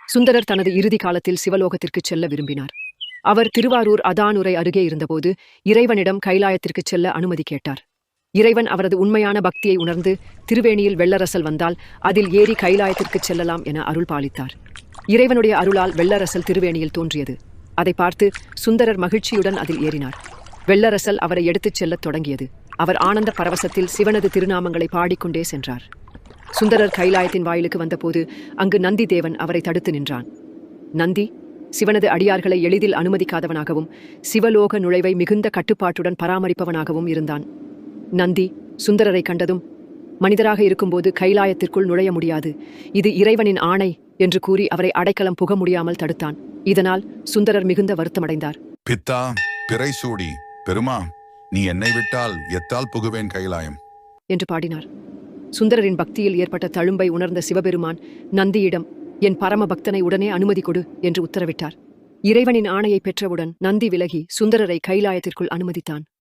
சுந்தரர் தனது இறுதி காலத்தில் சிவலோகத்திற்குச் செல்ல விரும்பினார். அவர் திருவாரூர் அதானுரை அருகே இருந்தபோது இறைவனிடம் கைலாயத்திற்குச் செல்ல அனுமதி கேட்டார். இறைவன் அவரது உண்மையான பக்தியை உணர்ந்து திருவேணியில் வெள்ளரசல் வந்தால் அதில் ஏறி கைலாயத்திற்குச் செல்லலாம் என அருள் பாலித்தார். இறைவனுடைய அருளால் வெள்ளரசல் திருவேணியில் தோன்றியது. அதை பார்த்து சுந்தரர் மகிழ்ச்சியுடன் அதில் ஏறினார். வெள்ளரசல் அவரை எடுத்துச் செல்லத் தொடங்கியது. அவர் ஆனந்த பரவசத்தில் சிவனது திருநாமங்களை பாடிக்கொண்டே சென்றார். சுந்தரர் கைலாயத்தின் வாயிலுக்கு வந்தபோது அங்கு நந்தி தேவன் அவரை தடுத்து நின்றான். நந்தி சிவனது அடியார்களை எளிதில் அனுமதிக்காதவனாகவும் சிவலோக நுழைவை மிகுந்த கட்டுப்பாட்டுடன் பராமரிப்பவனாகவும் இருந்தான். நந்தி சுந்தரரை கண்டதும், மனிதராக இருக்கும்போது கைலாயத்திற்குள் நுழைய முடியாது, இது இறைவனின் ஆணை என்று கூறி அவரை அடைக்கலம் புக முடியாமல் தடுத்தான். இதனால் சுந்தரர் மிகுந்த வருத்தமடைந்தார். பித்தா பிறைசூடி பெருமா, நீ என்னை விட்டால் எத்தால் புகுவேன் கைலாயம் என்று பாடினார். சுந்தரரின் பக்தியில் ஏற்பட்ட தழும்பை உணர்ந்த சிவபெருமான் நந்தியிடம், என் பரம பக்தனை உடனே அனுமதி கொடு என்று உத்தரவிட்டார். இறைவனின் ஆணையை பெற்றவுடன் நந்தி விலகி சுந்தரரை கைலாயத்திற்குள் அனுமதித்தான்.